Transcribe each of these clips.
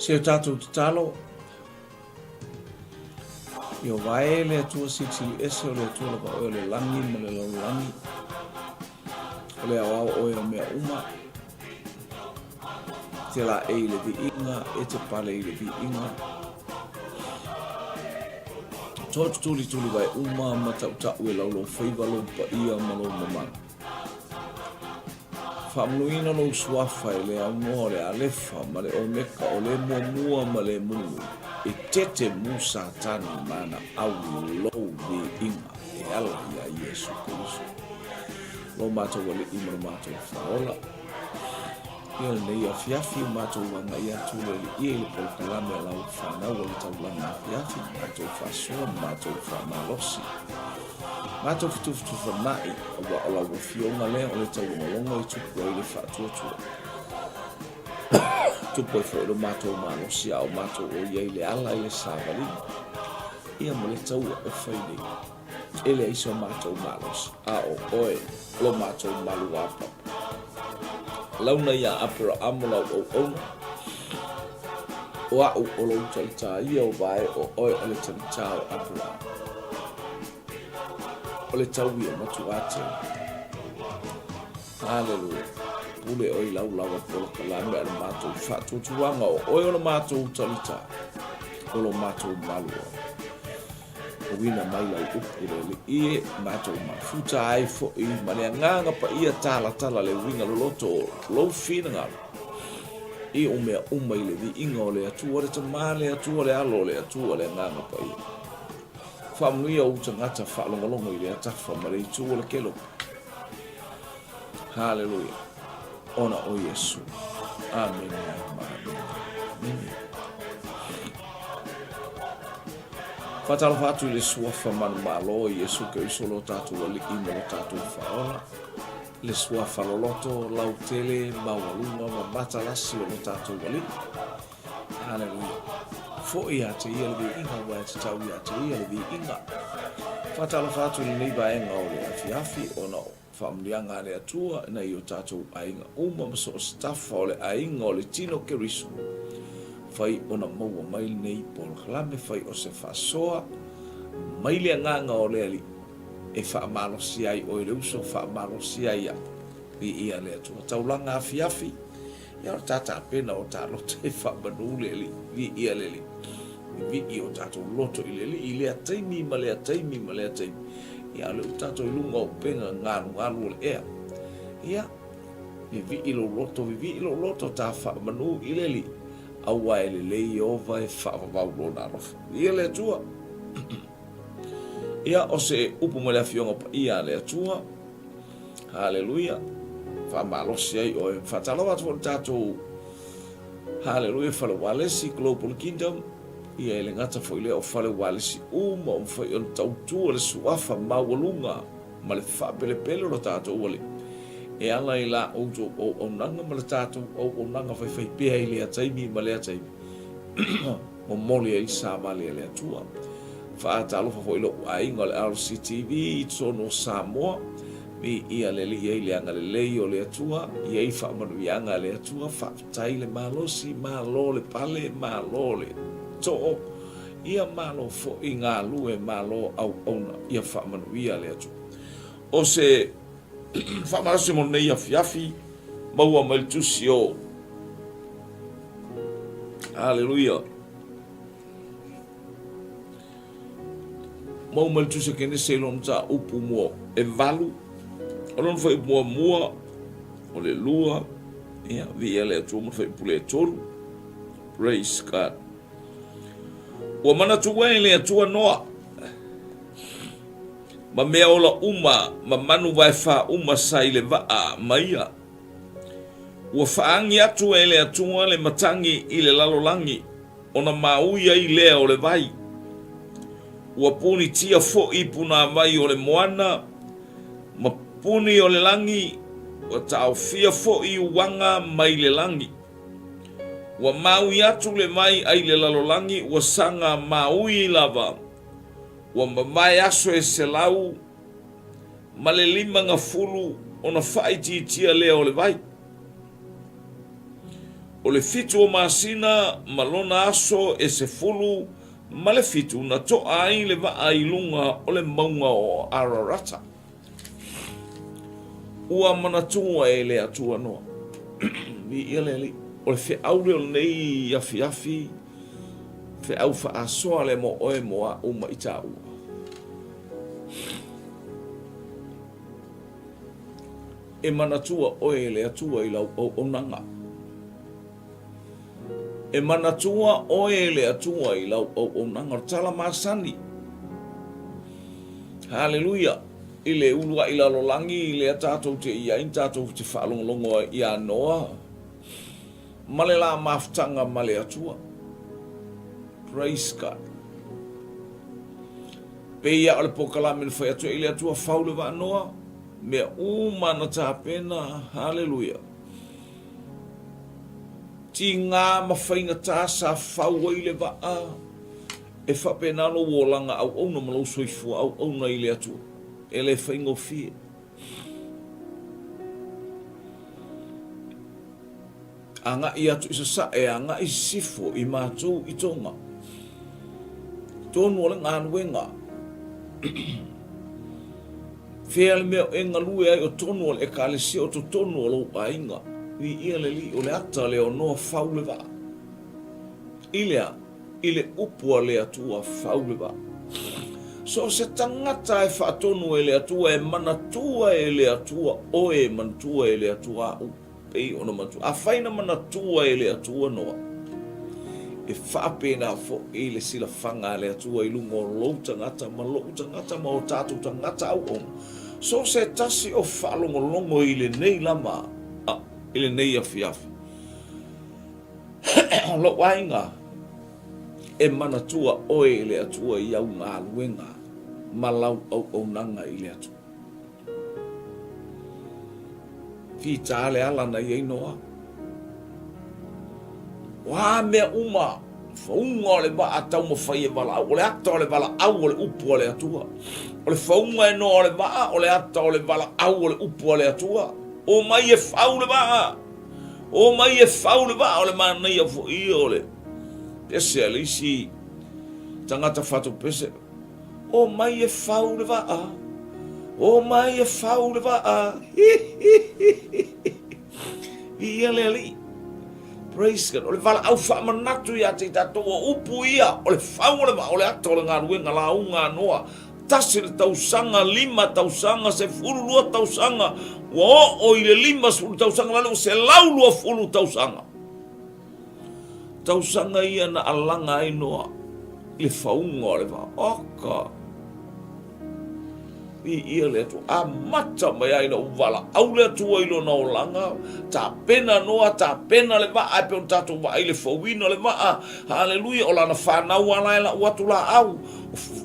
Se o tātou te talo, i o wae le atua sitili ese o le atua laka o le langi ma le lau langi. O le au o e mea uma. Te la e le vi inga, e te pale i le vi inga. Tōtu tuli tuli vai uma ma tau tau e laulo whaiwalo pa ia ma lau mamana. Whamluina lo suafa e le angoa le alefa ma le omeka o le mua ma le mungu. E tete musa tani mana au lou vi inga e ala ia Yesu Kristo. Lo mātou wale ima mātou whaola. Ia nei Afiafi mātou wanga ia tūle li ia le polkalame lau whanau wale Taulaga Afiafi. Mātou whasoa, mātou whamalosi. Mātou fitu whanai awa ala wa fionga lea o le taulonga i tupu ai le whaatuatua. Tupu e fwoi lo mātou malosi au mātou o iei le ala i le sāwali. Ia mo le taua o whainei. Ele iso mātou malosi. A o oe lo mātou malu apa. Launa ia apura amola o ona. O au o lo talita ia o vai o oe o le talita o apura. O le tau ia matu ate. Hallelujah. Pule oi lau lawa pola kalame ala mātou whatutuanga o oe o le mātou talita. O lo mātou malua. O wina mai lau upure le ie mātou mafuta ai fo i mane nganga pa ia tala le winga lo loto lo fina I o mea umai le vi inga o le atua le tamale atua le alo le atua le nganga pa ia. Whamuia o tangata whaalongalongo I le atafa ma le itua le kelo. Hallelujah. Ona o Yesu. Amen. Amen. Fatala fatu I le suafa manu malo I Yesu Kristo lo tatu wali ina lo tatu whaola. Le suafa lo loto, lau tele, mawalunga, ma matalasi lo tatu wali. Hallelujah. Fo ia te ia le vi inga wa te tau ia te ia le vi inga. Fatala fatu le nei baenga o le Afiafi o na whamlianga le atua na I o tatu ainga uma maso o staffa o le ainga o le tino kerisu. Fai ona maua mai nei pol klame fai o se fasoa mai le nganga o le ali e fa malo si ai o le uso fa malo si ai ia le tu Taulaga Afiafi ia tata pena o ta loto e fa manule li vi ia le li vi I o tata loto I le ataimi ma le ataimi ia le tata lunga o penga ngalu le ia vi I lo loto ta fa manu I le li awa ele lei ova e whaavavau lona rofa. Ia le atua. Ia o se upu mo le afionga pa ia le atua. Hallelujah. Whamalosi ai o e whatalawa tu tātou. Hallelujah. Whale walesi Global Kingdom. Ia ele ngata fo ile o whale walesi uma o whai on tautua le suafa mawalunga. Ma le whapelepele o tātou wale. E ala I la o nanga ma le tātou o nanga whai pēa I le ataimi ma le ataimi. Mo moli ai sā mali le atua. Whaatalofa fo ilo ainga le RCTV I tono Samoa. Mi ia le li ai le anga le lei o le atua. Iei whaamanu I anga le atua. Whaatai le malosi, malo le pale, malo le to'o. Ia malo fo I ngā lue malo au ona. Ia whaamanu ia le atua. O se whamarasi mo nei Afiafi maua mai tusi o. Hallelujah. Mau mai tusi kene se lon ta upu mua e valu. Olon fai mua o le lua. Ia via le atua mo fai pule tolu. Praise God. Ua mana tuwa le atua noa. Ma mea ola uma, ma manu vai wha uma sa I le waa maia. Ua whaangi atu e le atua le matangi I le lalolangi. Ona mauia I lea o le vai. Ua puni tia fo I puna vai o le moana. Ma puni o le langi. Ua tau fia fo I wanga mai le langi. Ua maui atu le mai ai le lalolangi. Ua sanga maui lava. Ua mamai aso e se lau ma le 5 ona whaititia lea o le vai. o le fitu o masina malona aso e se fulu ma le fitu na toa ai le vaa'ilunga o le maunga o Ararata. Ua manatua e le atua noa. Vi ia le li. O le whiaure o nei Afiafi, whiau whaasoa le mo oe moa uma i tā ua. E manatua oe le atua i lau o nanga. E manatua oe le atua i lau o nanga o tala masani. Hallelujah. I le ulua i lalolangi i le tātou te ia in tātou te whaalongolongo i a noa. Male la maftanga male atua. Praise God. Pe ia ole pokala me le whai atua i le atua whaule wa noa. Mea umana tāpena. Hallelujah. Ti ngā mawhainga tā sa whaua i le waa. E whapena no wolanga au auna malau soifua au auna i le atua. E le whaingo fie. Anga i atu isa sa e anga i sifo i mātou i tonga. Tōnu ole ngā nuenga. Whea le mea e ngalue ai o tonu ole e kālesi o to tonu ole o ainga. I ia le li o le ata le o noa whaule wa. Ilea, ile upua le atua whaule wa. So se tangata e whaatonu e le atua e manatua e le atua o e manatua e le atua au. Pei ona manatua. A whaina manatua e le atua noa. E whaapena fo e le sila whanga le atua i lungo o lou tangata ma o tātou tangata au on. So se tasi o whaalongolongo i le nei lama. I le nei Afiafi. Lo wainga. E manatua oe le atua i au ngā luenga. Malau au nanga i le atua. Ki tāle alana i einoa. Wā mea uma. Whaunga o le ba atau ma whai e wala au. O le ata o le wala au o le upu o le atua. O le whaunga e noa o le ba o le ata o le wala au o le upu o le atua. O mai e whau le ba. O mai e whau le ba o le manai a fo i o le. Pese a lisi. Tangata whatu pese. O mai e whau le ba. O mai e whau le ba. Ia le ali. Praise God. O le wala au wha manatu ia te tato o upu ia. O le whau le ba. O le ato le ngā ruenga la unga noa. Tasi le tausanga, 5 tausanga, se fulu 2 tausanga. Wa o i le 5 fulu tausanga lalo se lau 2 fulu tausanga. Tausanga ia na alanga ai noa. Le whaunga o le wa. Oka. I ia le atu. A mata mai ai na uwala. Au le atu ailo na o langa. Ta pena noa, ta pena le wa. Ai pe on tatu wa ai le whauina le wa. Hallelujah. O lana whanau ala e la uatu la au.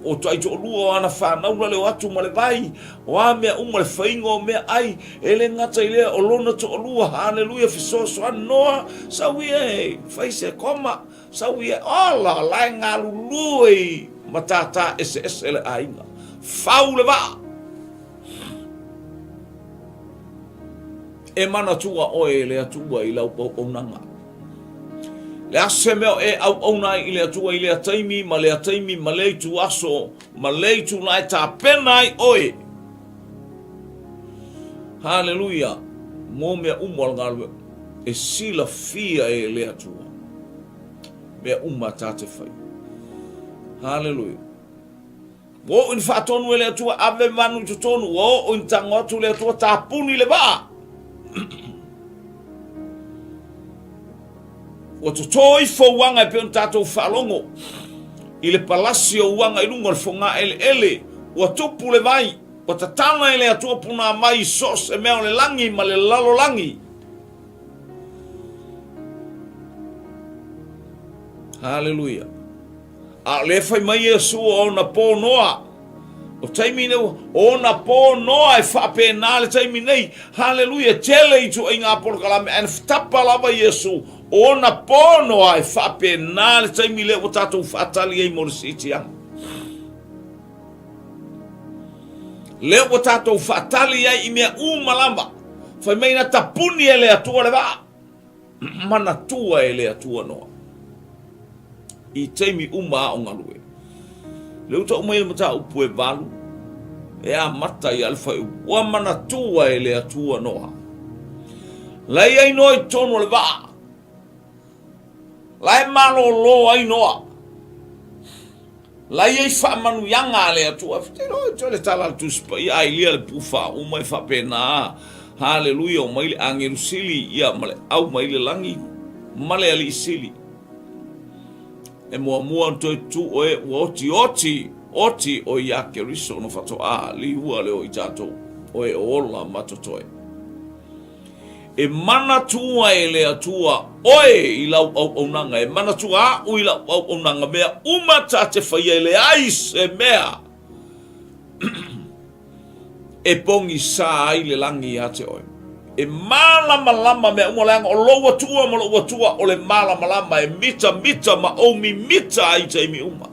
O tai to lua ana whanau la le atu ma le vai. O a mea uma le whainga o mea ai. E le ngata i lea o lona to lua. Hallelujah. Fisoso anoa. Sawi e. Whaise koma. Sawi e. Ala lai ngā lului. Matata ese le ainga. Whau le wa. E manatua oe le atua i lau o nanga. Le ase meo e au nai i le atua i le ataimi, ma le ataimi, ma le tu aso, ma le tu nai ta penai oe. Hallelujah. Mo mea umal ngalwe. E sila fia e le atua. Mea umata te whai. Hallelujah. Wo in whaatonu e le atua ave manu i tutonu. Wo in tangotu le atua tāpuni le waa. O to toi fo wanga e pe on tatou whalongo. I le palasi o wanga i lungo le fonga ele. O tupu le vai. O tatana ele atua puna mai sos e mea le langi ma le lalo langi. Hallelujah. A le fai mai e su o na po noa. O taimi neu, o na po noa e whape nā le taimi nei. Hallelujah. Tele i tu e ngā porokalame. And tapa lava Yesu. O na po noa e whape nā le taimi le o tātou whaatali e morisiti ang. Le o tātou whaatali e i mea umalamba. Whai meina tapuni e le atua le wā. mana tua e le atua noa. I teimi uma o ngalue. Leu ta umai le mata upu e valu. E a mata i alfa e ua mana tua e le atua noa. Lai ai noa i tono le vaa. Lai malo lo ai noa. Lai ai wha manu yanga le atua. Te roi to le tala tu spa i ai lia le pufa umai wha pena. Haleluia o mai le angeru sili ia male au mai le langi. Male ali sili. E mua toi tu oe oti o iake riso no fato a li hua leo i tato oe ola matotoe. E mana tua e le atua oe i lau au nanga. E mana tua au i lau au nanga mea umata te whaia e le ais e mea. E pongi sa ai le langi a te oe. E malama mea umalanga o loa tua o le malama e mita ma o mi mita ai te imi uma.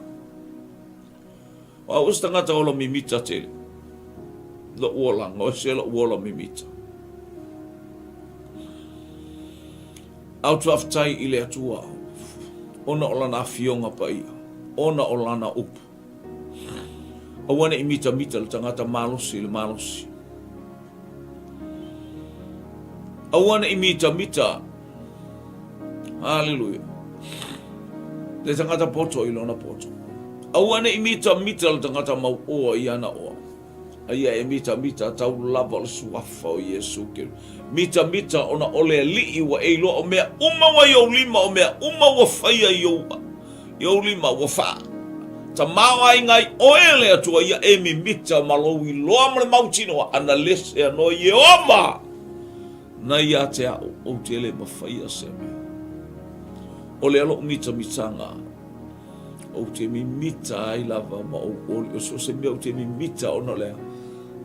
Wa usta ngata o lo mi mita tele. Lo uolanga o se lo uola mi mita. Au tuaftai i le atua. Ona o lana afionga pa ia. Ona o lana upu. Awane i mita le tangata malosi le malosi. Awana i mita. Hallelujah. Le tangata poto i lona poto. Awana i mita le tangata mau oa i ana oa. Aia e mita tau lava le suafa o Yesu ke. Mita ona ole li wa e lo o mea uma wa yo lima o mea uma wa faia yo lima wa fa. Ta mawa ngai oele atua ia e mi mita malowi loa mle mautino ana lese no yeoma. Na ia te o tele ma faia se me. Ole alo mitanga. O te mi mita ai lava ma o so se me o te mi mita ona le.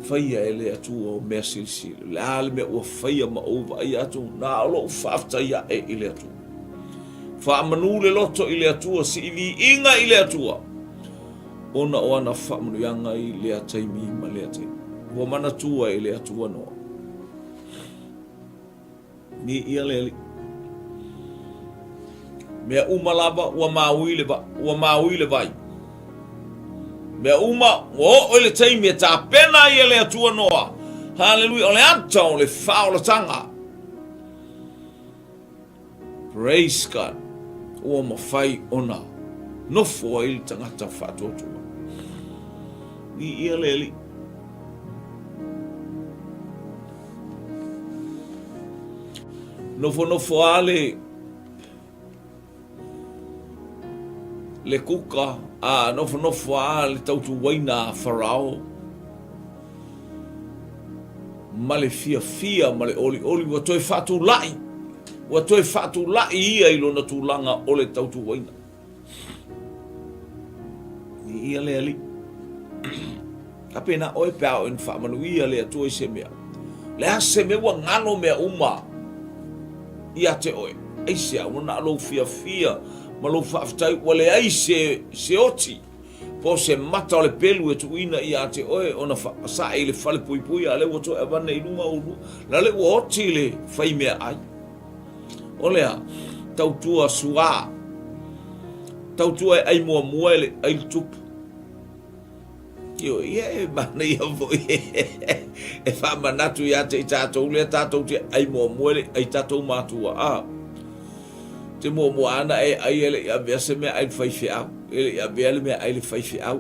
Faia ele atua o mea silsi. Le ale me o faia ma ova ai atu na alo ufafta ia e ile atua. Fa manu le loto ile atua si ili inga ile atua. Ona o ana whamanu yanga i lea taimi ma lea taimi. Ua mana tua i lea tua noa. Ni ia leli. Mea uma lava ua maui le vai. Mea uma o le taimi e ta pena i lea tua noa. Hallelujah. O le anta o le whao le tanga. Praise God. Ua mawhai ona. Nofo ai le tangata whatotua. Ni ia leli. Nofo ale le kuka a nofo ale tautu waina farao. Male fia male oli wa toi fatu lai. Wa toi fatu lai ia ilo na tulanga ole tautu waina. Ni ia leli. Kapena oi pao in fa manu ia le atua i se mea. Le a se mewa ngano mea uma. Ia te oi. Eisia, wana alo fia. Malo whaftai wale ai se oti. Po se mata o le pelu e tuina ia te oi. Ona sa e le fale pui a le wato e wana i lunga ulu. La le ua oti le fai mea ai. Olea, tautua sua. Tautua e ai mua ele ai tupu. Yo ye mana ia voi e fa manatu ia te tatou le tatou te ai mo moele ai tatou matua te mo ana e ai ele ia vese me ai fai fia ele ia vele me ai le fai fia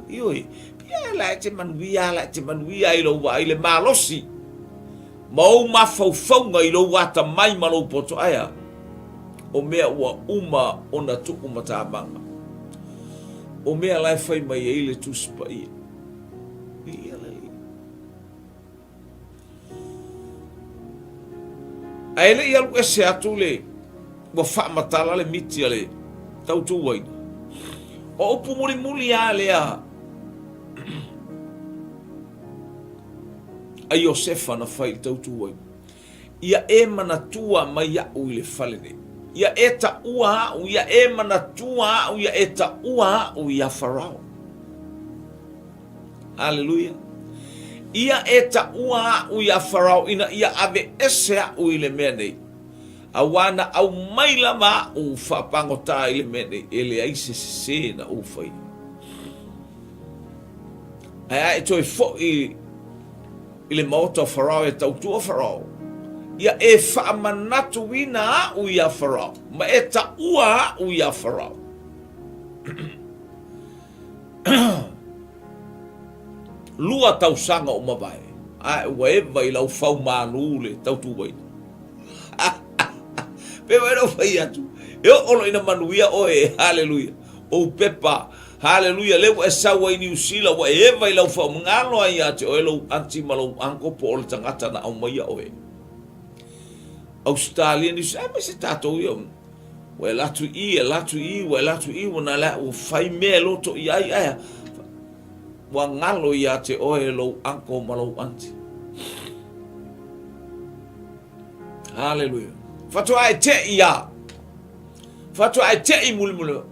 yo ia la te manuia ai lo wa ile malosi mau ma fau ngai lo wata mai malo poto aya o mea ua uma ona tu uma tabanga o mea lai fai mai ele tu spai Aile ia lu ese atu le wa fa matala le miti ale tautu wai. O upu muli ale a Iosefa na fai tautu wai. Ia e manatua mai au i le falene. Ia e ta ua au, ia e manatua au, ia e ta ua au ia farao. Hallelujah. Ia e ta ua au ia farao ina ia ave ese au i le mea nei. Awana au mai lama o whapangota ele mene ele aise se na o whai. Ai e toi fo ile maota wharau e tautua wharau. Ia e whaamanatu wina u ia wharau. Ma e ta ua u ia wharau. Lua tau sanga o mawai. Ai ua e vai lau whau manu le tautu wai. Pe wai rau whai atu. E olo ina manuia oe, hallelujah. O pepa, hallelujah. Lewa e sawa i New Zealand, wa e vai lau whau mngalo ai ate oe lau anti malau anko po ole tangata na au maia oe. Australia ni sa me se tatou ia. Wa e latu i, wana la o whai mea loto i ai aia. Wa ngalo i ate oe lau anko malau anti. Hallelujah. Fatua e te ia. Fatua e te i mulimule.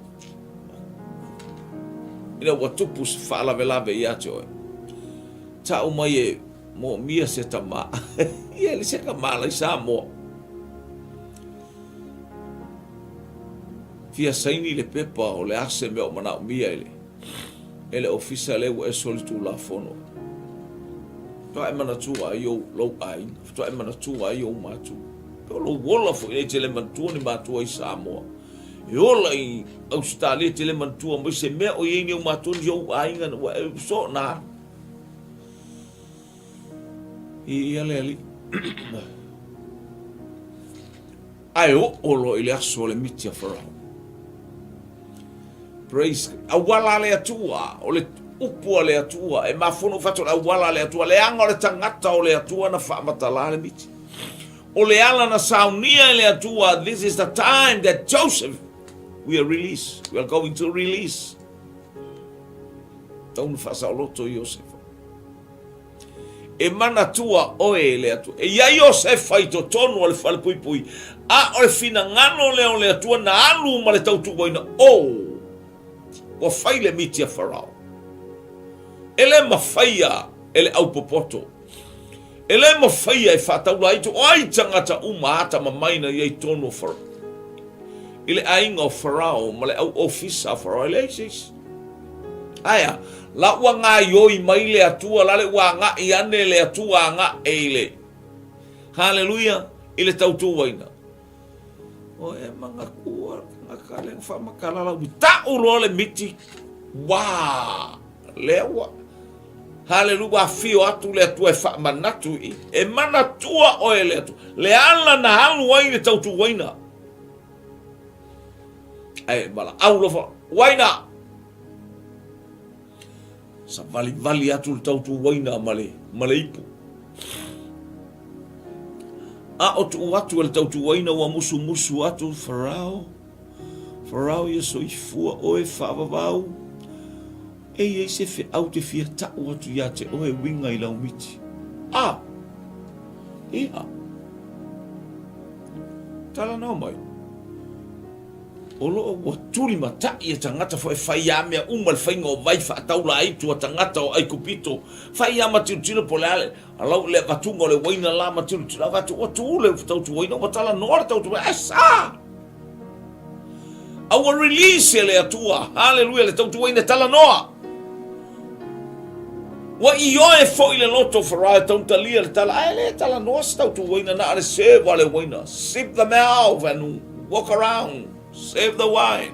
Ina watupu se whaalawelawe i ate oe. Ta umai e mo mia se ta maa. Ia li se ka maa lai sa moa. Fia saini le pepa o le ase me o mana o mia ele. Ele ofisa le wa e solitu la fono. Toa e mana tua i o lau aina. Toa e mana tua i o matu. Lo wola fo e tele mantua ni matua i Samoa. E ola i Australia tele mantua mo se mea o yeni o matua ni au ainga wa so na. I ale ali. Ai o olo ile aso le mitia farao. Praise. Awala le atua o le upu le atua e mafono fato awala le atua le anga le tangata o le atua na fa matala le mitia. O le ala na saunia le atua, this is the time that Joseph we are released. We are going to release. Taunu fasa loto Joseph. E mana tua oe le atua. E ia Joseph fai to tonu ale fale pui pui. A ole fina ngano le atua na alu ma le tautu boina. Oh! Wa fai le mitia farao. Ele mafaya ele au popoto. Ele mo fai ai fataula i to ai tangata umata mamaina i tono for. Ile ainga o farao male au ofisa farao ele sis. Aya, la wanga yo i mai le atua la le wanga i ane le atua nga ele. Hallelujah, ile tautu waina. O e manga kua ngakale fa makala la ta ulo le miti. Wa, lewa. Hallelujah, fio atu le atu e wha manatu i. E manatua o e le atu. Le ala na halu waine tautu waina. E mala, au lofa, waina. Sa vali atu le tautu waina male ipu. A o tu atu le tautu waina wa musu atu farao. Farao ia so i fua o e whavavau. E se fe au te fia tau atu ia te oe winga i lau miti. Ia. Tala nao mai. O loo wa turi mata i tangata fo e whai a mea umal whainga o vai wha taula aitu a tangata o aikupito. Whai a matiru tira po le ale. Alau le vatunga o le waina la matiru tira vatu o tu le tautu waina o tala noa tautu waina. Asa! Awa release le atua. Hallelujah le tautu waina tala noa. Wa i oe fo i le loto wharai tautalia le tala. Ai le tala noa stautu waina na are save wale waina. Sip the mouth and walk around. Save the wine.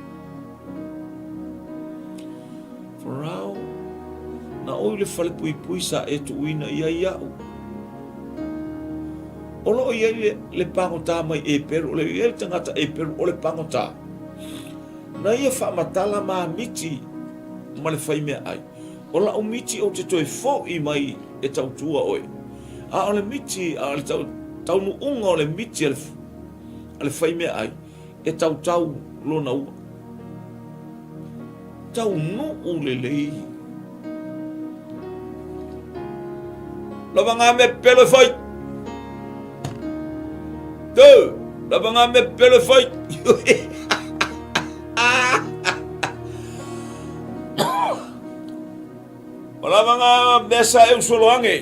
Farao. Na oi le whale pui sa e tu ina ia iau. Olo ia le pangota mai e peru. Le ia le tangata e peru o le pangota. Na ia whaamatala maa miti. Ma le whai mea ai. O la o miti o te toi fo i mai e tautua oe. A o le miti, a o le taunu unga o le miti a le whai mea ai. E tau lona ua. Tau no o le lei. Lava ngā me pele whai. Tō, lava ngā me pele whai. Lava ngā mesa e usoloange.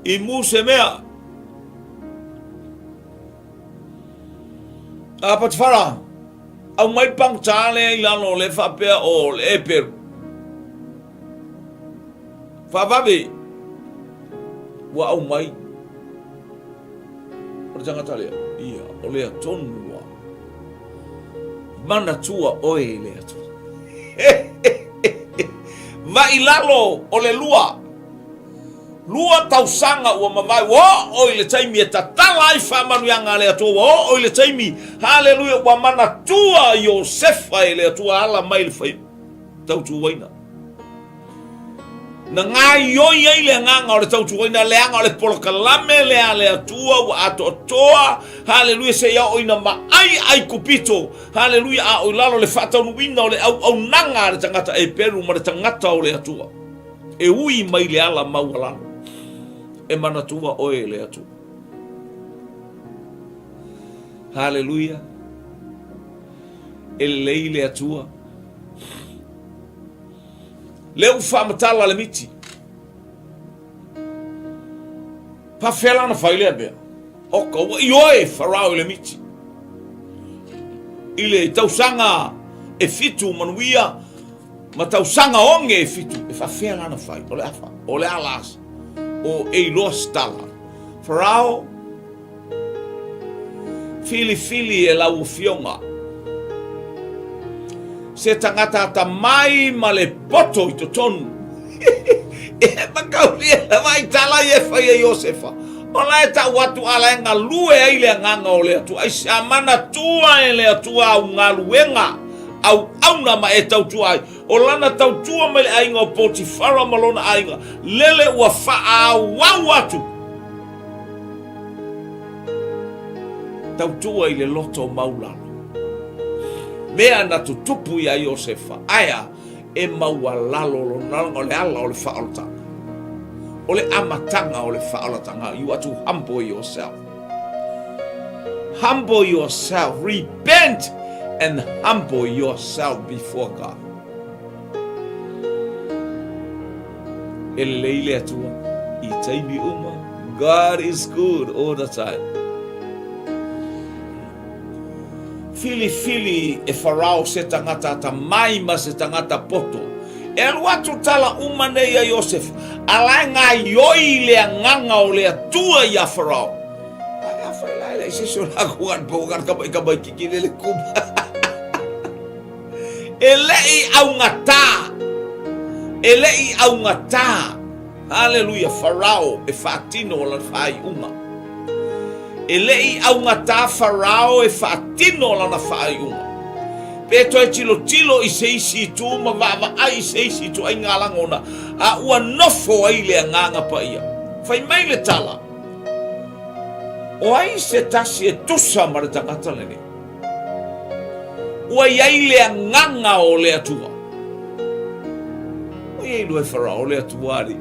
I mu se mea. Apa fara. Au mai pang chale ilano le fapea o le eperu. Fababe. Wa au mai. Jangan talia. Iya, oleh atonua. Mana tua oe le atu. Va ilalo ole lua. Lua tausanga ua mavai. Wo oe le taimi e tatala i whamanu yanga le atu. Wo oe le taimi. Hallelujah. Wa mana tua Yosefa e le atu. Ala mai le whai. Tautu waina. Na ngai yoi ai le nganga o le tautu waina le anga o le polokalame le a le atua wa ato toa. Hallelujah se ia oina ma ai kupito. Hallelujah a o lalo le whatau nuina o le au nanga le tangata e peru ma le tangata o le atua. E ui mai le ala maualano. E manatua oe le atua. Hallelujah. E lei le atua. Leu whamatala le miti. Pa whelana whailea bea. Oka ua ioe wharau le miti. Ile tausanga e fitu manuia. Ma tausanga onge e fitu. E whawhelana whai. Ole afa. Ole alas. O e loa stala. Wharau. Fili e lau fionga. Se tangata ta mai ma le poto i to tonu. E makau lia mai tala e whai e Iosefa. O lai ta watu ala e ngā lue ai le nganga o le atu. Ai sa mana tua e le atua au ngā luenga. Au auna ma e tau tua ai. O lana tau tua ma le ainga o Potifara malona ainga. Lele ua wha wau atu. Tau tua i le loto maulano. Mea na tutupu ya Iosefa. Aya e maua lalo lo nalanga o le ala o le whaalatanga. O le amatanga o le whaalatanga. You are to humble yourself. Humble yourself. Repent and humble yourself before God. Ele leile atua. I taimi uma. God is good all the time. Fili e Farao se tangata ta mai ma se tangata poto. E watu tala umane ya Yosef. Ala nga yoi le nganga o le atua ya Farao. Ai afela le se so la kuan pogar ka bai kiki le kuba. Elei au ngata. Elei au ngata. Hallelujah. Farao e fatino la fai uma. Elei au ngata Farao e fatino la na fai uma. Peto e tilo i seisi tu ma vava ai seisi tu ai ngalangona. A ua nofo ai le nganga pa ia. Fai mai le tala. O ai se tasi e tusa ma le tangata lene. Ua iai le nganga o le atua. O iai lue Farao le atua ali.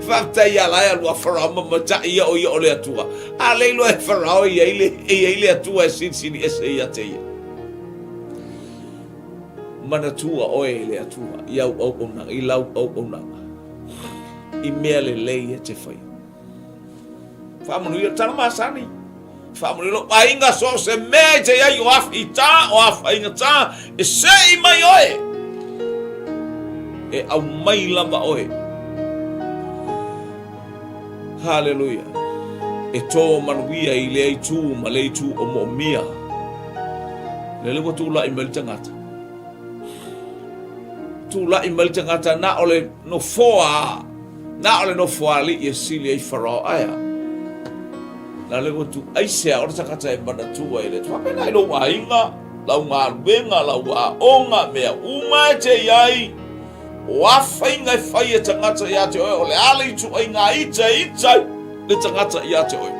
Fafta ia laia lua Farao mamata ia o ia o le atua. A leilo e Farao iai le atua e sinsini e se ia te ia. Mana tua oe le atua. Iau au onanga. I lau au onanga. I mea le lei e te whai. Whamanu ia tana masani. Whamanu ilo ainga so se mea te ia o afi ta o afa inga ta. E se i mai oe. E au mai lava oe. Hallelujah. E tō manuia i le aitu ma le aitu o mo mia. Le lewa tūla i mele tangata. Tūla i mele tangata na ole no foa. Na ole no foa li i sili ai Farao aya. Na lewa tu aisea ora takata e mana tua i le. Tua pena i lo wainga. Lau ngā ruenga, lau wā onga mea uma e te iai. O awhainga e whai e tangata i ate oe. O le ale i tu ai ngā ita le tangata i ate oe.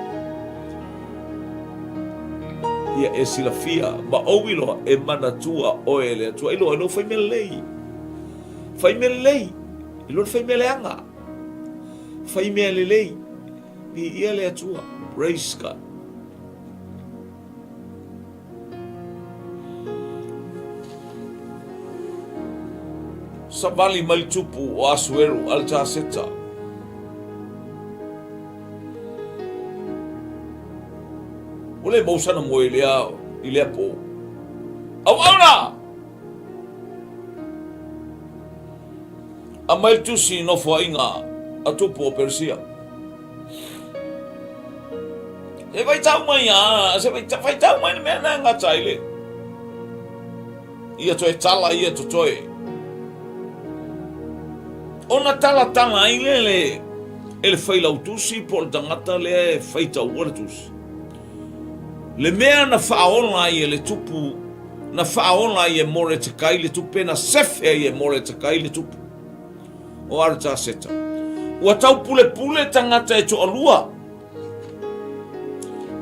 Ia e silafia ma owiloa e manatua oe le atua. Ilo ino whai me lei. Whai me lei. Ilo whai me leanga. Whai me le lei. Ni ia le atua. Praise God. Savali mai tupu o asueru 𝚟𝚑𝚎𝚘𝚎. Ole mausana moe lea I lea po. Au na! A mai tusi no fo inga a tupu o Persia. E vai tau mai se vai tau mai me na nga taile. Ia toe tala ia to toe. Ona tala tala ile ele fai lau tusi po le tangata le fai tau ora tusi. Le mea na whaola i le tupu, na whaola i more te kai le tupu, na sefe i more te kai le tupu. O arata seta. Ua tau pule pule tangata e to alua.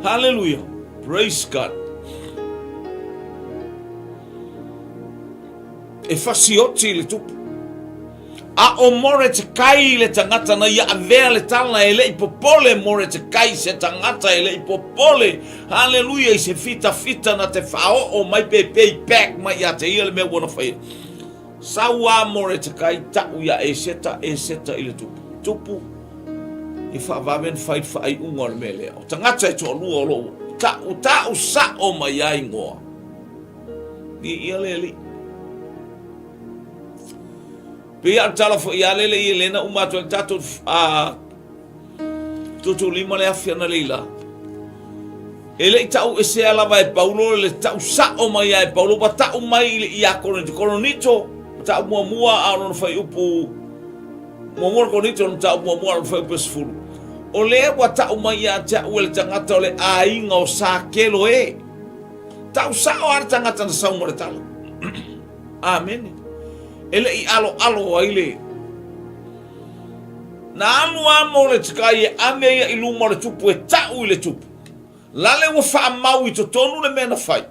Hallelujah. Praise God. E fasioti le tupu. A o more te kai le tangata na ia avea le tala e le ipopole more te kai se tangata e le ipopole. Hallelujah. I se fita na te whao o mai pe back mai a te ia le mea wana whaia. Sawa more te kai tau ia e seta i le tupu. Tupu. I whawawen whai unga le mele. O tangata e toa lua o lo. Tau sa o mai ai ngoa. Ni ia le li. Pia tala fo ia lele i lena umatu e tatu tutu lima le afia na leila. Ele tau e se alava e paulo le tau sa o mai ai paulo pa tau mai i a koronito. Tau mua a no fai upu. Mua koronito no tau mua no fai upu sfuru. O le wa tau mai a te uele tangata o le a inga o sa kelo e. Tau sa o ar tangata na saunga le tala. Amen. Ele i alo aile. Na anu le tikai e ame ia i luma le tupu e tau i le tupu. Lale wa wha mau i to tonu le mena fai.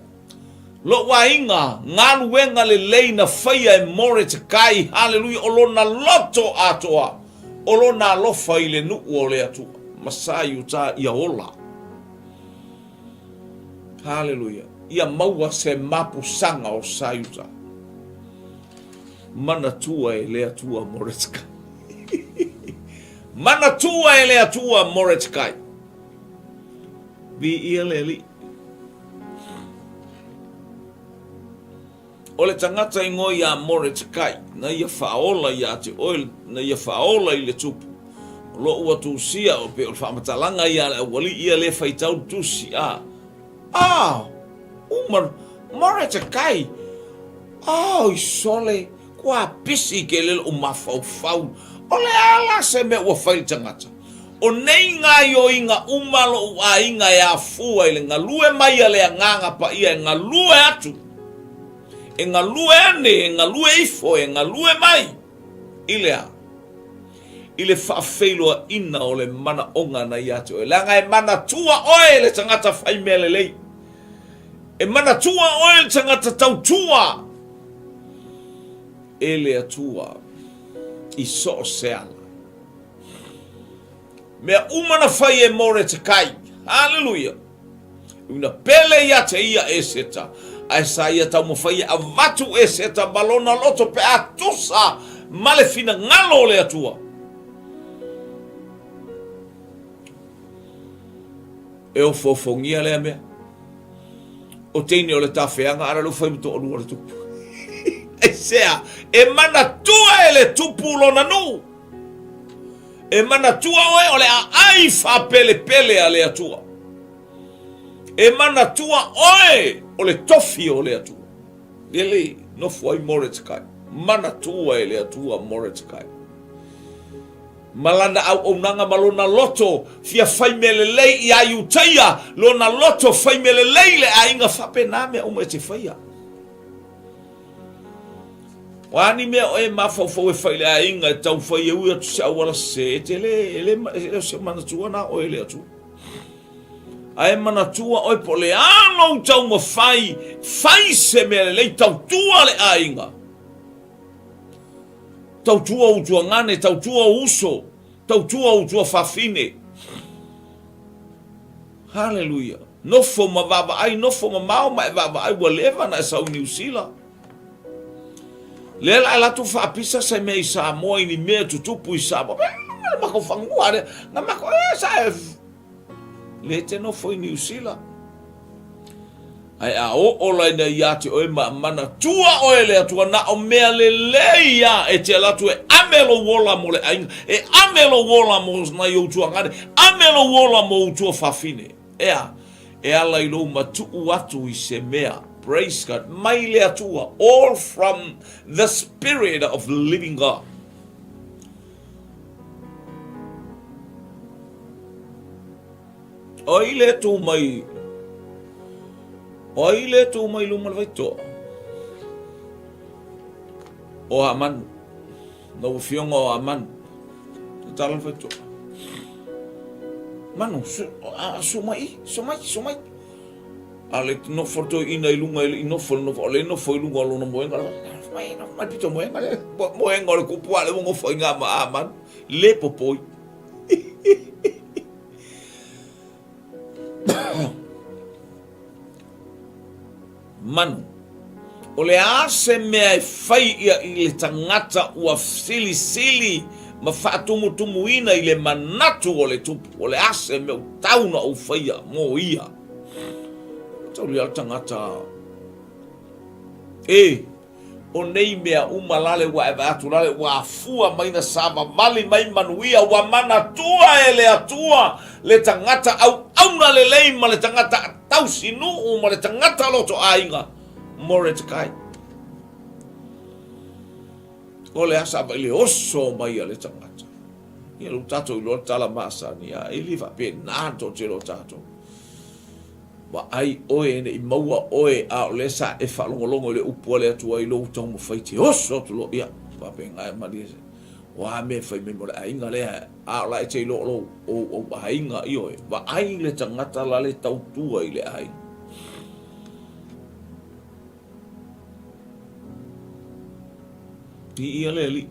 Lo wa inga nganu wenga le leina faya e more tikai. Hallelujah. Olo na loto atoa. Olo na lofa i le nuu o le atua. Masai uta ia ola. Hallelujah. Ia maua se mapu sanga o sayuta. Mana tua e lea tua moretkai. Mana tua e lea tua moretkai. Bi ia leli. O le tangata ingo ia moretkai. Na ia whaola ia te oil. Na ia whaola i le tupu. Lo ua tusia o pe o whamatalanga ia le wali ia le whaitau tusi a. Umar moretkai. I sole. Kua pisi ke lele o mafau. O le ala se me ua whai tangata. O nei ngā yo i ngā umalo o a inga e a fua i le ngā lue mai a le a nganga pa ia e ngā lue atu. E ngā lue ane, e ngā lue ifo, e ngā lue mai. I le a. I le whaafeiloa ina o le mana onga na i atu. E langa e mana tua oe le tangata whai mele lei. E mana tua oe le tangata tau tua. Ele atua i so seala. Mea umana fai e more te kai. Hallelujah. Una pele ia te ia e seta. Ai sa ia tau mo fai a vatu e seta balona loto pe atusa male fina ngalo le atua. E o fofongia le mea. O teine o le tawheanga ara lu fai muto o lua le tupu. Sea, e mana tua e le tupu lona nu. E mana tua oe o le a ai fa pele a le atua. E mana tua oe o le tofi o le atua. Ele no foi moretkai. Mana tua e le atua moretkai. Malana au onanga malona loto fia fai melelei i ayutaia lona loto fai melelei le ainga fa pename o me te faia. Wani mea oe mafau e whaile a inga e tau whai e ui atu se awara se te ele se manatua na oe le atu. A e manatua oe po le ano tau ma whai se mea lei tau tua le a inga. Tau tua utua ngane, tau tua uso, tau tua utua whawhine. Hallelujah. Nofo ma vava ai, nofo ma mao ma e vava ai wa lewa na e sau New Zealand. Lela la tu fa pisa se me sa mo ni me tupu i sa ba ma ko fangua na ma ko sa le te no foi New Zealand Ai a o la ina ia te oe mana tua oe le atua na o mea le leia e te alatu e amelo wola mo le ainga. E amelo wola mo na i utua ngare. Amelo wola mo utua whawhine. E ala i lo matu atu i se mea. Praise God. Mai le atua. All from the Spirit of the living God. O ile tu mai. O ile tu mai luma le vaito. O aman. No fionga o aman. Tala le vaito. Manu, sumai. Ale no foto ina ilunga ino fo no ole no fo ilunga lo no moenga. Mai pito moenga le. Moenga le kupua le mo fo inga ma aman. Le popoi. Manu, o le ase mea e fai ia i le tangata ua sili ma whaatumutumu ina i le manatu o le tupu. O le ase mea tauna o faia mo ia. Tau li al tangata. O nei mea umalale wa e vaatulale wa fua maina sava mali mai manuia wa manatua e le atua le tangata au na le lei ma le tangata tau sinu ma le tangata loto ainga more te kai. O le asa ba le oso mai le tangata. Ia lu tato i lo tala masa ni a ili va pe nato te lo tato. Wa ai oe ne i maua oe a o le sa e whalongolongo le upo le atua i lo utau mo whaiti oso tu lo ia. Wa pe ngai marise. Wa me whai me mora ainga le a o la e te lo o ainga i oe. Wa ai le tangata la le tautua i le ainga. Ti ia le li.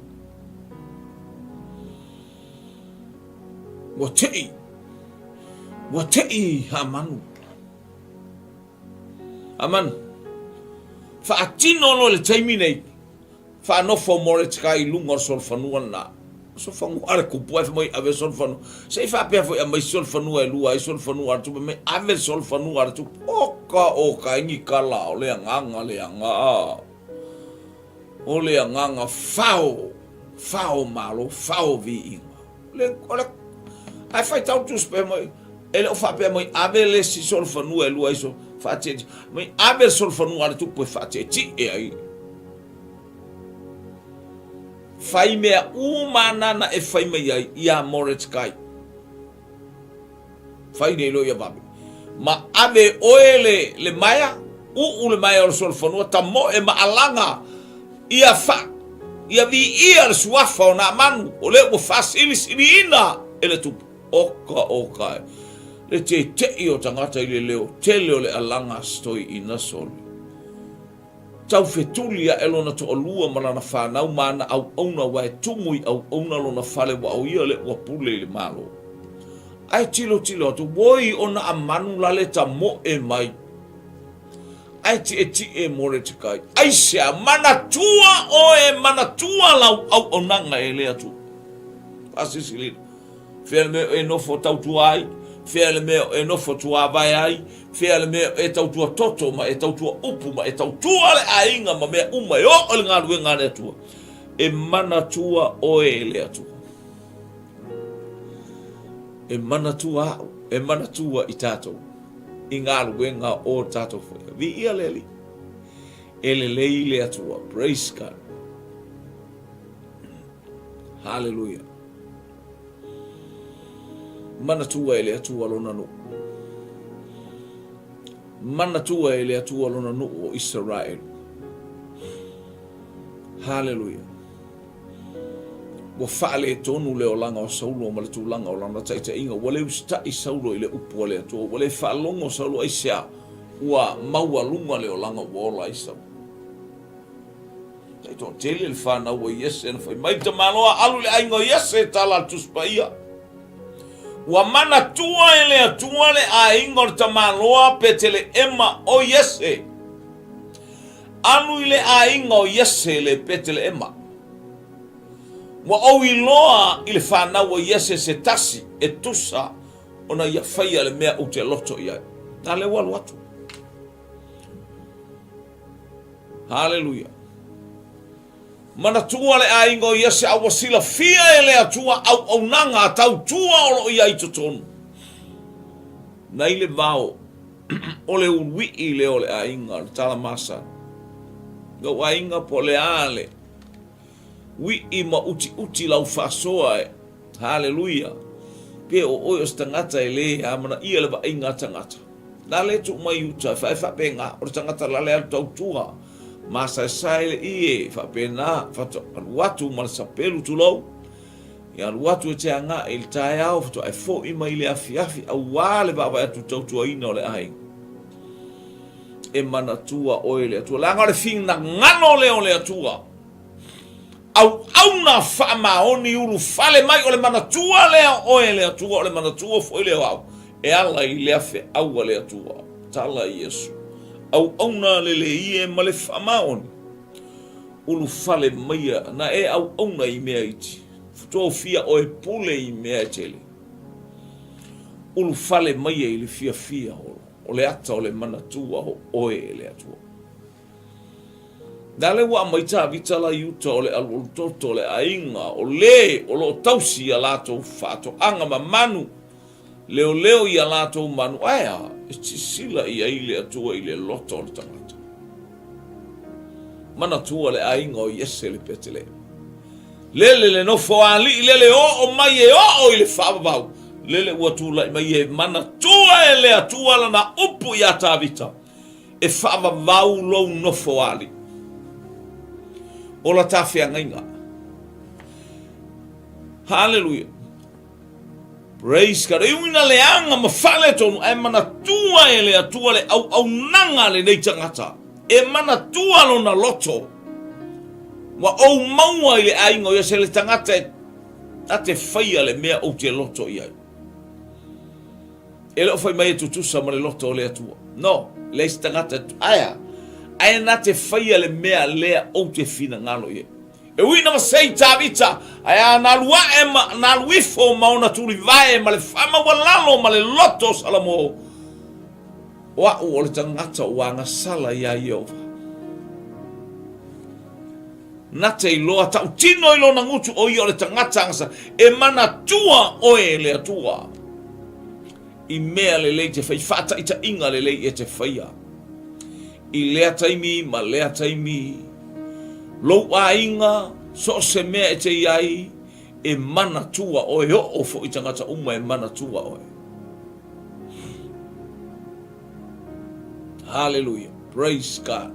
Wa tei ha manu. Aman. Whaatino no le taimi nei. Whanofo more te kai lunga sol whanua na. So whanua are kupua e mai ave sol whanua. Sei whapea fo e mai sol whanua e lua e sol whanua artu. Me ave sol whanua artu. Oka ingi kala o le anganga le anga. O le anganga whao malo, whao vi inga. Ole, ai whai tau tu spe mai. Ele o whapea mai ave le si sol whanua e lua e sol. Fate mai ave sol fanu ala tu po fate ti e ai fai mea umana na e fai mea ai ia moret kai fai nei lo ia babi ma ave oele le maya u le maya o sol fanu ta mo e ma alanga ia fa ia vi ia le suafa o na manu o le o fasili sirina ele tu oka le te o tangata i le leo, te leo le alanga stoi i na soli. Tau fetulia e lona to olua malana whanau mana au auna wa e tumui au auna lona fale wa au ia le wa pule le malo. Ai tilo atu, woi ona a manu lale ta mo e mai. Ai ti e more te kai. Ai sea manatua o e manatua lau au onanga e le atu. Pasisi lina. Fea me e nofo tau tuai. Fea le mea e nofo tua vai ai. Fea le mea e tau tua toto ma e tau tua upu ma e tau tua le ainga ma mea uma e o le ngā rue ngā le atua. E mana tua o e le atua. E mana tua i tātou. I ngā rue ngā o tātou whaia. Vi ia le li. E le lei le atua. Praise God. Hallelujah. Mana tua e le atua lona no. Mana tua e le atua lona no o Israel. Hallelujah. Wa faale tonu le o langa o saulo o maletu langa o langa taita inga. Wale usta i saulo i le upu le atua. Wale faalongo o saulo aisea. Ua maua lunga le o langa o ola i saulo. Taito tele le whana ua yese na whai. Maita manoa alu le ainga o yese tala tuspa ia. Wa mana tua ele atua le a ingor tamaloa petele ema o yese. Anu ile a inga o yese le petele ema. Wa o iloa ile whana o yese se tasi e tusa ona ia whaia le mea o te loto ia. Ta le walu atu. Haleluia. Mana tua le aingo ia se awa sila fia e le atua au nanga tau tua o ia i totonu. Na ile vao o le ului i le o le ainga le tala masa. Ga ainga po le ale. Wi i ma uti lau fasoa e. Haleluia. Pe o oio stangata e le amana ia le va inga tangata. Na le tu mai uta fa penga o tangata la le tau tua. Masa saile ie fa pena fa watu mal sapelu tu lo. Ya watu te anga il tai au to ai fo i mai le afiafi au wale ba ba tu tau tua ina le ai. E mana tua oile tu la ngale fin na ngano le tua. Au na fa maoni uru fale mai o le mana tua le oile tua o le mana tua fo ile au. E ala i le afe au le tua. Tala Yesu. Au na le ie ma le whamaoni. Ulu fale maia na e au na i mea iti. Futoa fia o e pule i mea tele. Ulu fale maia i le fia o le ata o le manatua o oe e le atua. Dale wa maita vitala yuta o le alulutoto o le ainga o le o lo tausi a lato fato anga ma manu. Leo i a lato manu aia. Sila i aile atua i le loto o le tangata. Mana tua le ainga o yese le petele. Lele le nofo ali lele o mai e o i le whababau. Lele ua tula i mai e mana tua e le atua lana upu i atavita. E whababau lou nofo ali. O la tawhia ngainga. Hallelujah. Praise God. E uina le anga ma fale tonu e mana tua e le atua le au nanga le nei tangata. E mana tua lo na loto. Wa au maua i le ainga ia se le tangata a te whaia le mea o te loto i ai. E leo whai mai e tutusa ma le loto o le atua. No, le se tangata aia. Aia na te whaia le mea lea o te whina ngalo i ai. E uina ma sei tavita, aia na lua e na luifo mauna tuli vae ma le whama walalo ma le loto salamo. Wa o le tangata wanga sala ia Iova. Na te iloa tau tino ilo na ngutu o i o le tangata angasa e mana tua oe le atua. I mea le lei te whai whata i ta inga le lei e te whaia. I lea taimi ma lea taimi. Lou a inga, so se mea e te iai, e mana tua oe o fo i tangata uma e mana tua oe. Hallelujah. Praise God.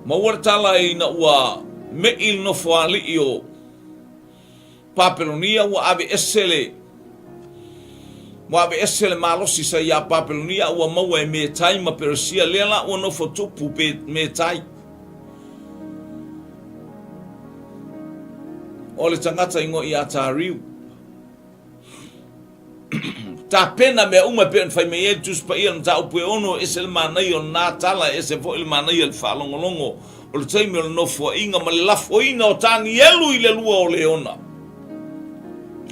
Mauaratala i na ua me il no foali i o Papelonia ua ave esele. Wa be esele malosi sa ya Papelonia ua maua e me tai ma Persia lela ua no fotupu pe me tai. O le tangata ingo i atariu. Ta pena me uma pe fai me e tus pa ia ta upu ono esele manai o na tala ese fo il manai el falongolongo. O le taimi o no fo inga ma le lafo ina o tani elu i le lua o leona.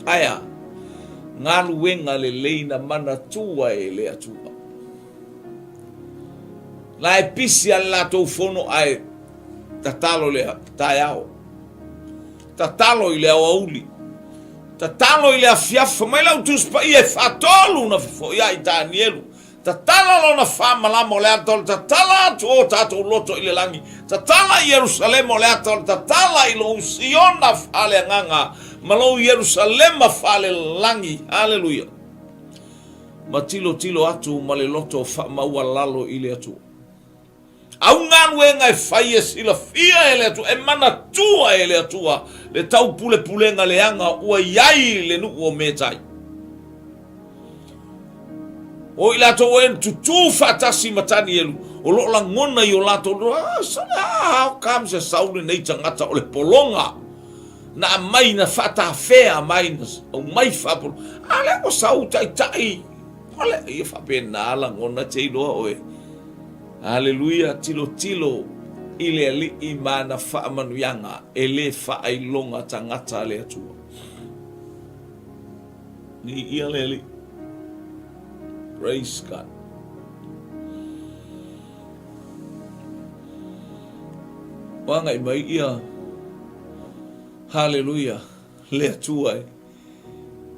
Aya. Ngā luenga le leina mana tua e le atua. La e pisi a la tau fono ai tatalo le tai ao. Tatalo i le au auli. Tatalo i le afiafa. Mai lau tuspa i e fatolu na fo ia i tanielu. Tatala lo na fama lama o le atol. Tatala atu o tatou loto i le langi. Tatala i Jerusalem o le atol. Tatala i lo usiona fale nganga. Malo Jerusalem fale langi. Hallelujah. Matilo tilo atu male loto fa maua lalo ile atu. Au nganu e ngai faie sila fia ele atu. E mana tua ele atua. Le tau pule pulenga le anga ua yai le nuku o metai. O ila to en tutu fatasi matani elu. O lo la ngona yo lato. How come se sauli nei tangata o le polonga. Na mai na fata fea mai na o mai fapolo ale o sau tai ole e fa pena la ngona te do oe haleluya tilo ile ali imana fa manuyanga ele fa ai longa tangata le atu ni ile praise God Wanga i mai ia. Hallelujah. Le atua e.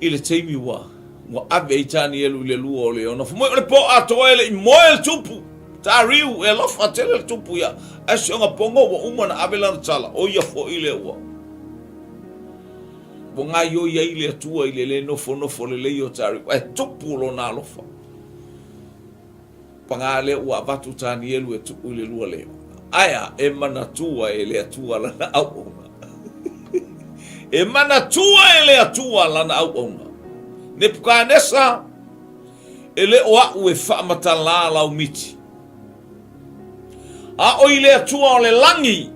I le teimi wa. Wa ave i tani elu le lua o le ona. Fumoi o le po atoa ele i moe le tupu. Ta riu e lofa tele le tupu ia. Asi onga pongo wa umana ave lana tala. O ia fo i le ua. Wa ngā yo ia i le atua i le nofo le leo ta riu. E tupu lo na lofa. Panga le ua avatu tani elu e tupu i le lua leo. Aya e mana tua e le atua lana au onga. E mana tua e le atua lana au onga. Ne pukanesa e le oa ue whaamatala lau miti. A o i le atua o le langi.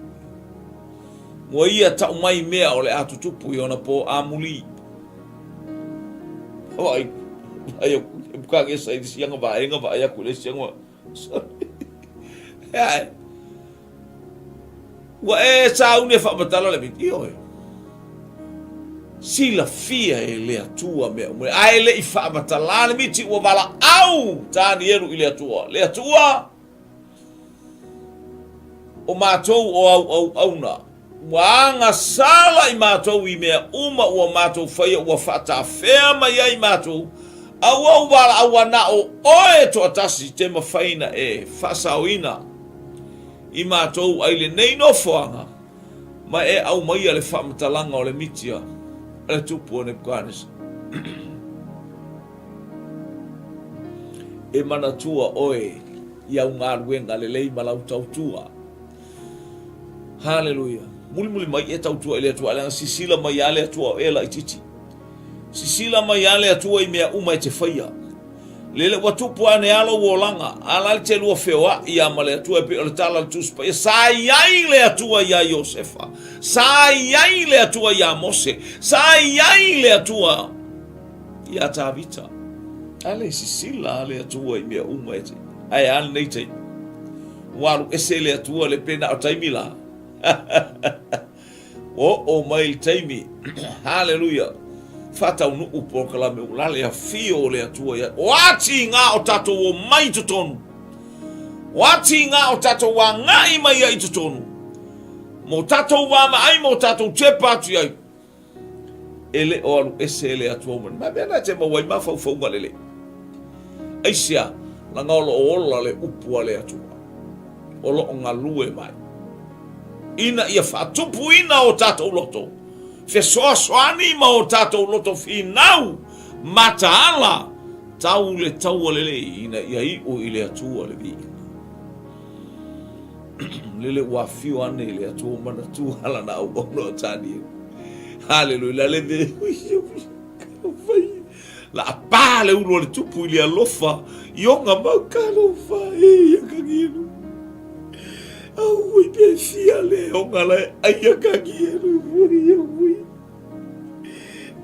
Mua ia tau mai mea o le atutupu i ona po amuli. Ai, e pukanesa i sianga vaenga vaeaku le sianga. Ai. Wa e saune whaamatala le miti oi. Sila fia e le atua mea umre. Ai le i whaamatala le miti ua wala au tani eru i le atua. Le atua o mātou o au na. Waanga sala i mātou i mea uma ua mātou whaia ua whata whea mai ai mātou. Au wala au ana o oe to atasi te mawhaina e whasauina. I mātou ai le nei no whaanga. Ma e au mai le whaamatalanga o le mitia. Le tupu o ne pukanesa. E mana tua oe i au ngā ruenga le lei malau tautua. Hallelujah. Muli mai e tautua ele atua. Alanga sisila mai ale atua o ela i titi. Sisila mai ale atua i mea uma e te whaia. Lele watupu ane alo wolanga. Ala te lua whewa i amale atua e pe ole tala le tuspa. E sa iai le atua ia Iosefa. Sa iai le atua ia Mose. Sa iai le atua ia Tavita. Ale sisila ale atua i mea uma e te. Ai ane nei te. Waru ese le atua le pena o taimila. O mai taimi. Hallelujah. Fata unu upo kala me ulale ya fio le atua ya. Wati nga o tato o mai tutonu. Wati nga o tato wa ngai mai ya tutonu. Mo tato wa mai mo tato te patu ya. Ele o alu ese ele atua man. Ma bena te ma wai ma fau malele. Aisia la ngolo o ola le upo le atua. Olo o ngalue mai. Ina ia fatupu ina o tato loto. Fe soani ma o tato loto finau mataala tau le tau lele ina ia i o ile atua le vi. Lele wafio ane ile atua mana tu hala na au ono tani. Hallelujah le la pale ulo le tupu ile alofa yonga makalo fa ia kagino. Au i pe fia le onga le aia kagino fui.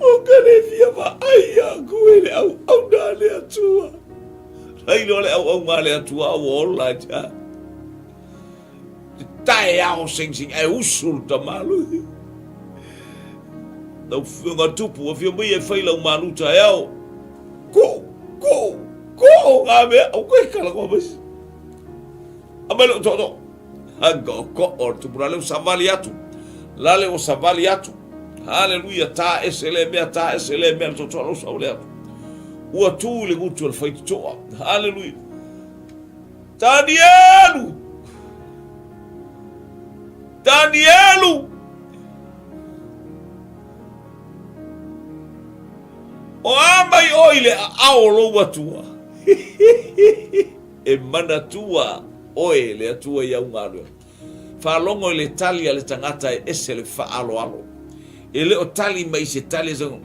Onga le fia va aia kuele au na le atua. Ai no le au nga le atua o ola ja. Tai au sing e usul tamalu. Tau whiunga tupu a whia mai e whaila umanu ta eo. Ko, ngā mea, au koe kala kua masi. A mai leo toto. Hanga o ko o tupu la leo savali atu. La leo savali atu. Hallelujah, ta esele mea, toto alo saule atu. Ua tu le ngutu al whaitu toa. Hallelujah. Danielu! O amai oile a aolo atua. E mana tua oile atua ia ungaru. Whalongo le tali ale tangata e ese le whaalo. E le o tali mai se tali zango.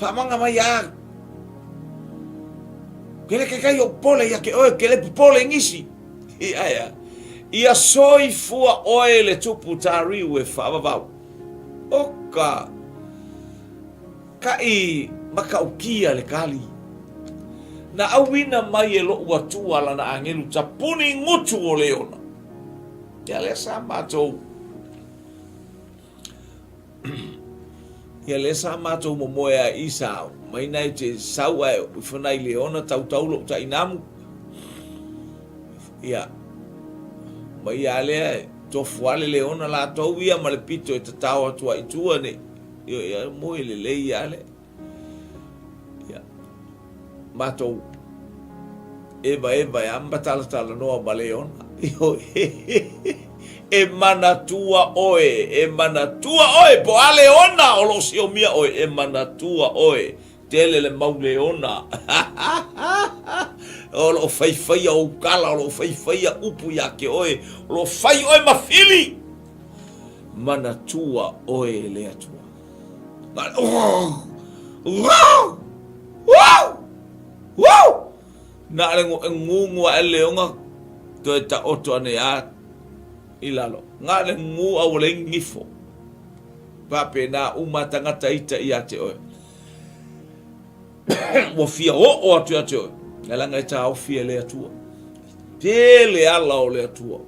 Whamanga mai a. Kele kai o pole ya ke oe kele pole ngisi. Ia. Ia soi fua oile tupu tariu e whaavavau. Oka. Kai makaukia le kali. Na awina mai e lo ua la na angelu tapuni ngutu o leona. Ia le sa matou. Ia le sa matou momoe a Isau. Mai nai te sau ai ufanai leona tautaulo ta inamu. Ia. Mai ale tofuale le ona la tau ia ma le pito e tatau atua i tua ne. Ia mo le lei ale. Ia. Matou. Eva e amba tala noa ma le ona. E manatua oe, po ale ona o lo sio mia oe, e manatua oe, tele le maule ona. O lo fai o kala, o lo fai upu yake oe, o lo fai oe mafili. Manatua oe le atua. Wow! Na le ngungua e leonga, to e ta oto ane a ilalo. Nga le ngu au le ngifo. Pape na umatangata ita i ate oe. Wa fia o atu ate oe. Ngalanga ita au fia le atua. Pele ala o le atua.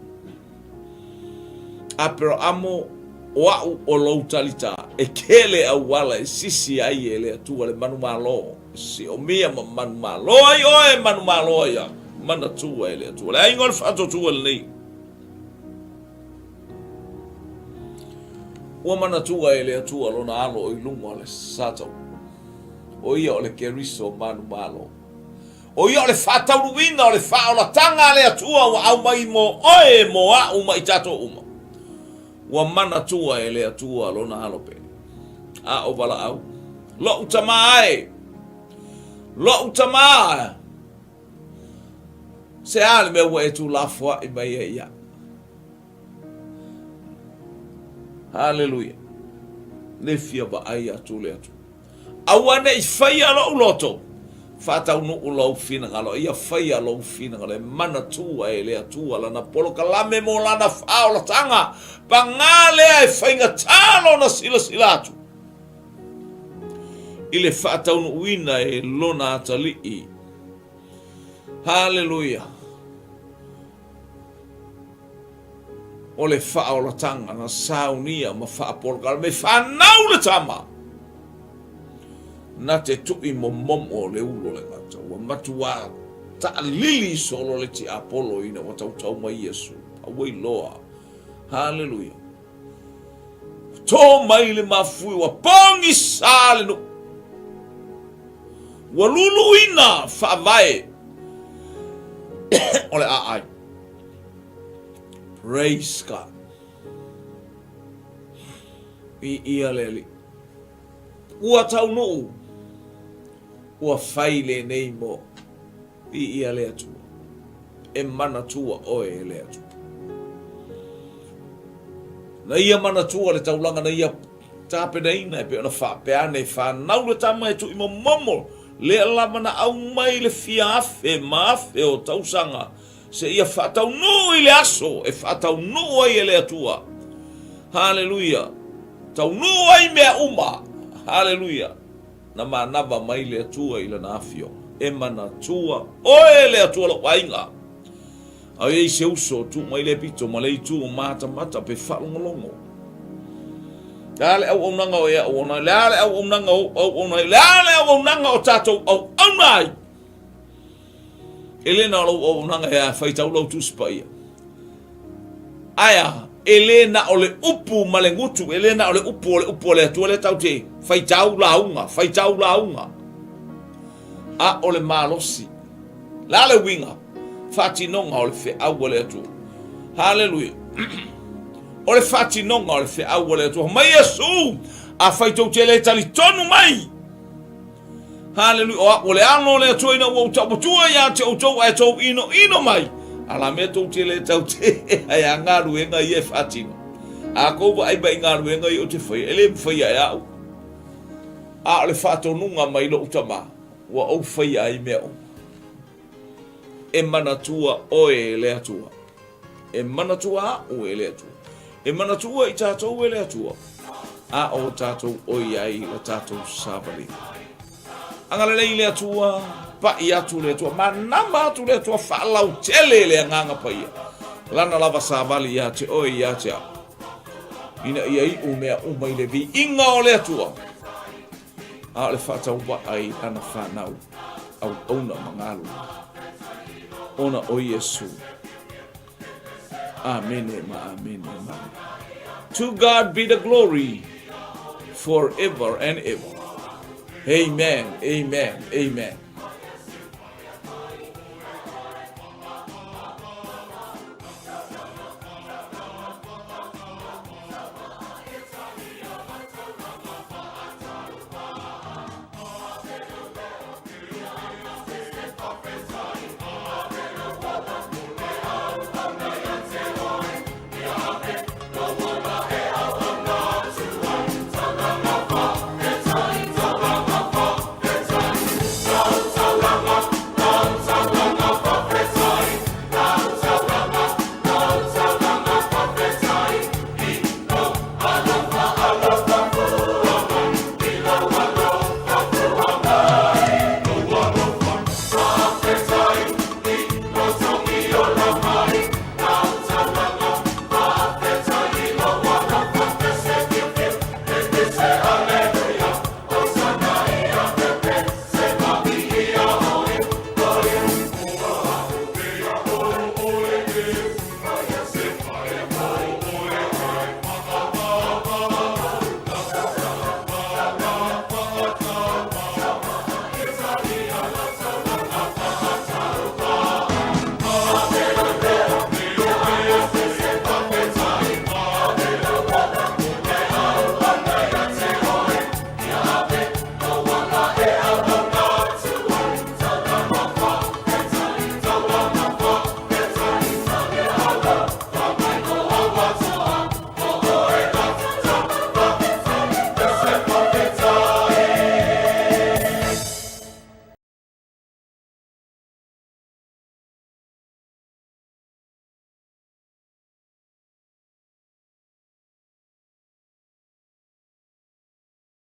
Apero amo wau o lautalita. E kele au wala e sisi ai e le atua le manu malo. Si o mia manu malo. Oe manu malo ya. Mana tua e le atua. Le aingol fato tua le nei. Ua mana tua e le atua lona alo o ilunga o le satau. O ia o le keriso manu malo. O ia o le whatauruinga o le whaolatanga le atua wa au mai mo oe mo a uma i tato uma. Ua mana tua e le atua lona alo pe. A o wala au. Lo utamae. Lo utamae. Se ale me ua e tu lafua i mai e ia. Hallelujah. Le fia ba ai atu le atu. Awane i faya lo uloto. Fata unu ulau fina ngalo. Ia faya lo fina ngalo. Mana tua e le atu ala na polo kalame mo lana fao la tanga. Pangale ai fainga talo na sila atu. Ile fata unu uina e lona atali. Hallelujah. O le wha o la tanga na saunia ma wha apolkala me whanau le tama. Na te tui mo momo le ulo le ngata. Wa matua ta lili solo le ti apolo ina wa tau mai Yesu. Awai loa. Hallelujah. Tō mai le mafui wa pongi sale no. Wa lulu ina wha vai. O le aai. Praise God. Ia leli. Ua tau no. Ua faile nei mo. Ia le atua. E mana tua oe e le atua. Na ia mana tua le taulanga na ia tape na ina e pe ona whapeane whanau le tama e tu ima momo. Le alama na au mai le fiafe maafe o tausanga. Se ia whatau no i le aso, e whatau no ai e le atua. Hallelujah. Tau no ai mea uma. Hallelujah. Na manava mai le atua i le nafio. E mana tua, oe le atua lo wainga. Au ei se uso tu mai le pito, ma le itu mata pe whalongolongo. Leale au nanga o ea o nai, leale au nanga o nai, leale au nanga o tatou au nai. Elena o nanga ya faitau lo tu spaia. Aya, Elena o le upu malengutu, Elena o le upu le tu le taute. Faitau la unga. A o le malosi. La le winga. Fatinonga o le fe au le tu. Hallelujah. O le fatinonga o le fe au le tu. Mai Yesu a faitau te le tali tonu mai. Hallelujah. O le ano le tu ina o taputua ya te o tau e tau ino mai. Ala me tau te le tau te ai ngaru e ngai e fatino. A ko ai ba ngaru e ngai o te fai. Ele fai ai au. A le fatonunga mai lo utama. Wa o fai ai meo. E manatua o e le atua. E manatua o e le atua. E manatua i tātou e le atua. A o tātou o iai la tātou savali. Angala le le atua, pa i atu le atua, ma nama atu le atua whalau tele le anganga pa ia. Lana lava savali ia te o ia te a. Ina iai o mea umai le vi inga o le atua. A le whatau wa ai ana whanau au ona mangalu. Ona o Yesu. Amen. Amen. To God be the glory forever and ever. Amen. Amen. Amen.